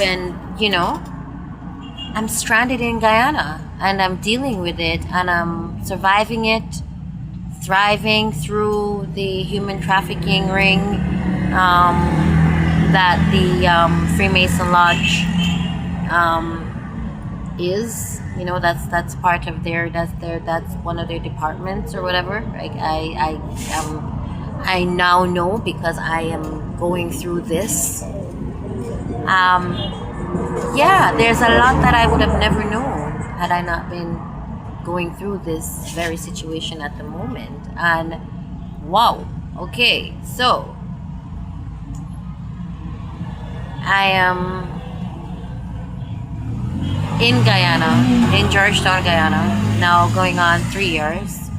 and I'm stranded in Guyana, and I'm dealing with it, and I'm surviving it, thriving through the human trafficking ring that the Freemason Lodge is. That's part of that's one of their departments or whatever. I now know because I am going through this. There's a lot that I would have never known had I not been going through this very situation at the moment. And wow, okay, so I am in Guyana, in Georgetown, Guyana, now going on 3 years.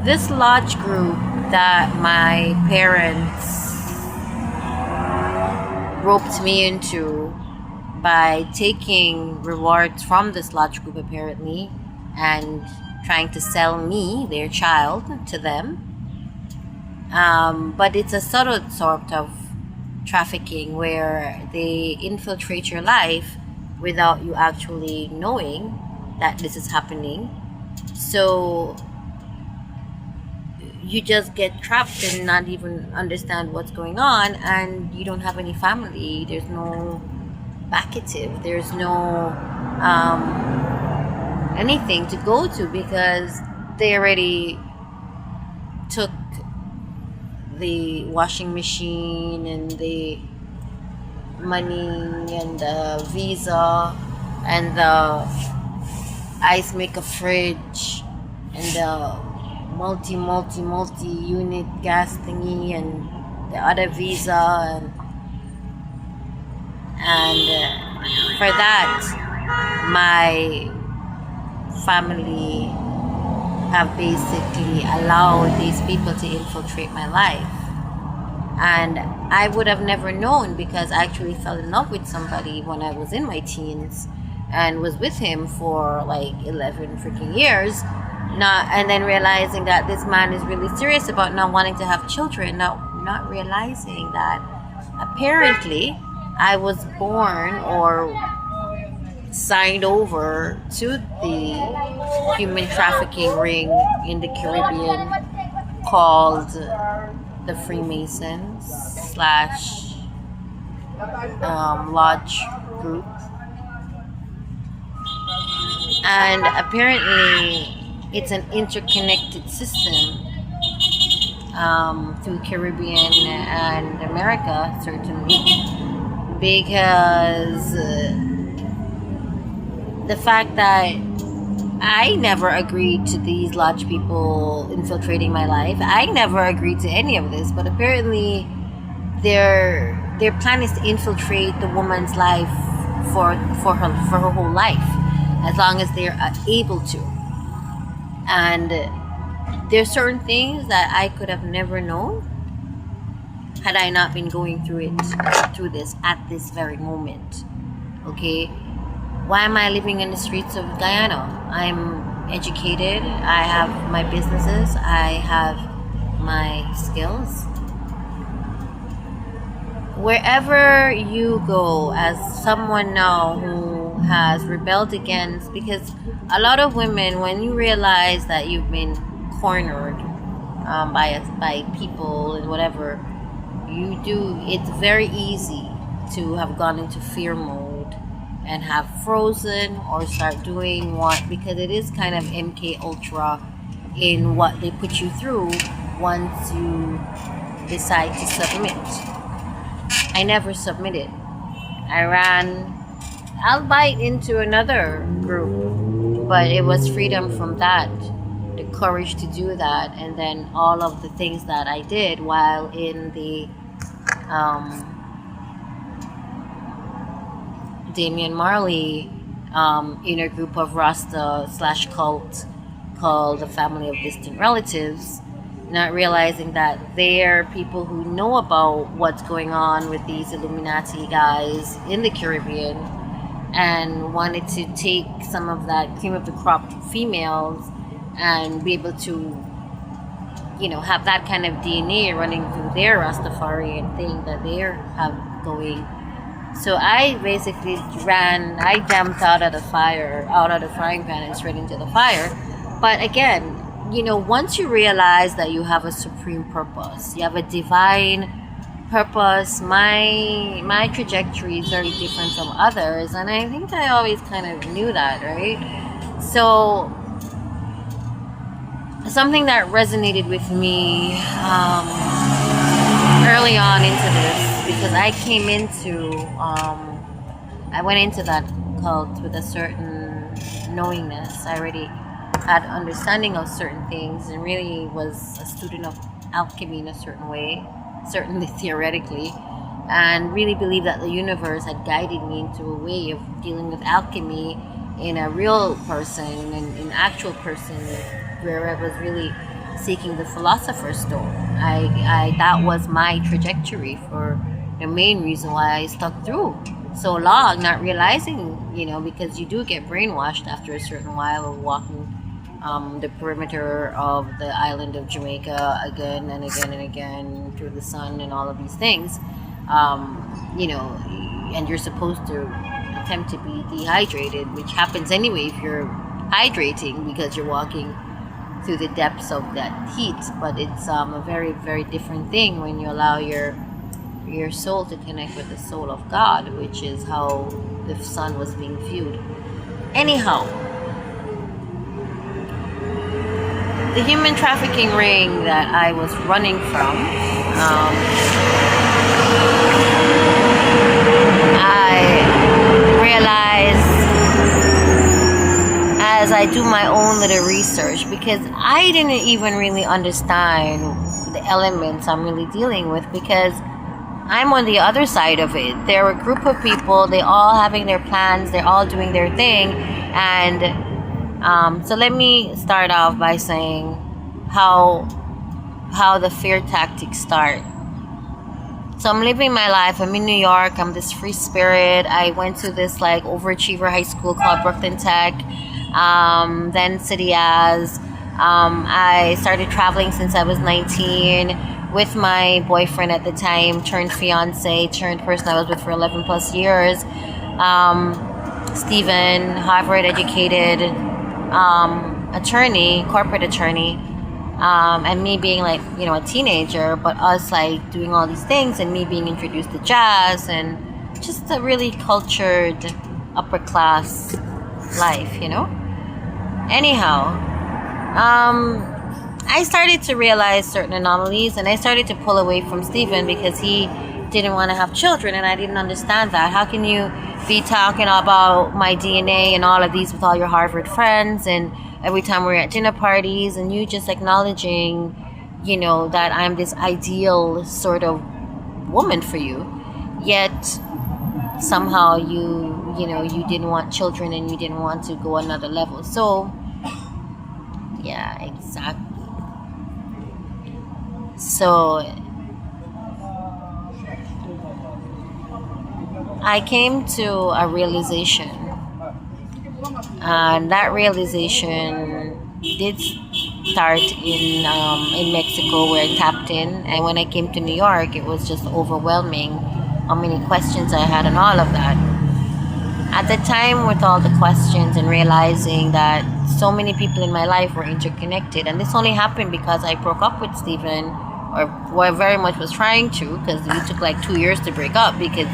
This lodge group that my parents roped me into by taking rewards from this lodge group apparently and trying to sell me, their child, to them. But it's a subtle sort of trafficking where they infiltrate your life without you actually knowing that this is happening. So you just get trapped and not even understand what's going on, and you don't have any family. There's no backative. There's no anything to go to because they already took the washing machine and the money and the visa and the ice maker fridge and the multi unit gas thingy and the other visa and for that my family have basically allowed these people to infiltrate my life. And I would have never known because I actually fell in love with somebody when I was in my teens and was with him for like 11 freaking years. And then realizing that this man is really serious about not wanting to have children, not realizing that apparently I was born or signed over to the human trafficking ring in the Caribbean called the Freemasons Lodge group. And apparently it's an interconnected system through Caribbean and America, certainly, because the fact that I never agreed to these lodge people infiltrating my life. I never agreed to any of this, but apparently their plan is to infiltrate the woman's life for her whole life, as long as they're able to. And there's certain things that I could have never known had I not been going through this at this very moment. Okay? Why am I living in the streets of Guyana? I'm educated. I have my businesses. I have my skills. Wherever you go, as someone now who has rebelled against, because a lot of women, when you realize that you've been cornered by people and whatever, it's very easy to have gone into fear mode and have frozen or start doing because it is kind of MK Ultra in what they put you through once you decide to submit. I never submitted. I ran, albeit into another group, but it was freedom from that, the courage to do that, and then all of the things that I did while in the Damian Marley inner group of Rasta / cult called the Family of Distant Relatives, not realizing that they're people who know about what's going on with these Illuminati guys in the Caribbean and wanted to take some of that cream of the crop females and be able to have that kind of DNA running through their Rastafarian thing that they have going. So I basically I jumped out of the frying pan and straight into the fire. But again, once you realize that you have a supreme purpose, you have a divine purpose, my trajectory is very different from others, and I think I always kind of knew that, right? So something that resonated with me early on into this, because I went into that cult with a certain knowingness. I already had understanding of certain things and really was a student of alchemy in a certain way, certainly theoretically, and really believed that the universe had guided me into a way of dealing with alchemy in a real person, in an actual person, where I was really seeking the philosopher's stone. That was my trajectory for the main reason why I stuck through so long, not realizing, because you do get brainwashed after a certain while of walking the perimeter of the island of Jamaica again and again and again through the sun and all of these things, and you're supposed to attempt to be dehydrated, which happens anyway if you're hydrating because you're walking through the depths of that heat. But it's a very, very different thing when you allow your soul to connect with the soul of God, which is how the sun was being viewed. Anyhow, the human trafficking ring that I was running from, I realized as I do my own little research, because I didn't even really understand the elements I'm really dealing with, because I'm on the other side of it. They're a group of people, they all having their plans, they're all doing their thing, and so let me start off by saying how the fear tactics start. So I'm living my life. I'm in New York. I'm this free spirit. I went to this overachiever high school called Brooklyn Tech, then City As. I started traveling since I was 19 with my boyfriend at the time, turned fiance, turned person I was with for 11 plus years. Stephen, Harvard educated attorney, corporate attorney, and me being a teenager, but us doing all these things, and me being introduced to jazz and just a really cultured upper class life, Anyhow, I started to realize certain anomalies, and I started to pull away from Stephen because he didn't want to have children, and I didn't understand that. How can you be talking about my DNA and all of these with all your Harvard friends, and every time we're at dinner parties, and you just acknowledging, that I'm this ideal sort of woman for you, yet somehow you didn't want children and you didn't want to go another level. So yeah, exactly. So I came to a realization, and that realization did start in Mexico, where I tapped in, and when I came to New York, it was just overwhelming how many questions I had and all of that. At the time, with all the questions and realizing that so many people in my life were interconnected, and this only happened because I broke up with Stephen, or I very much was trying to, because we took 2 years to break up because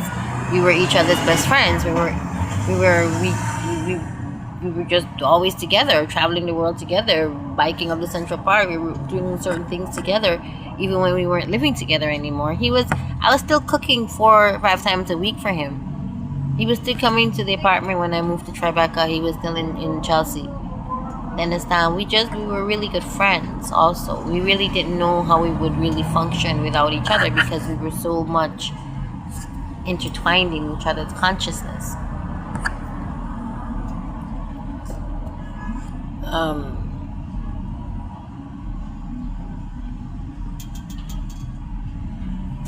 we were each other's best friends. We were just always together, traveling the world together, biking up the Central Park. We were doing certain things together, even when we weren't living together anymore. I was still cooking 4 or 5 times a week for him. He was still coming to the apartment when I moved to Tribeca. He was still in Chelsea. You understand? We were really good friends also. We really didn't know how we would really function without each other, because we were so much intertwined in each other's consciousness.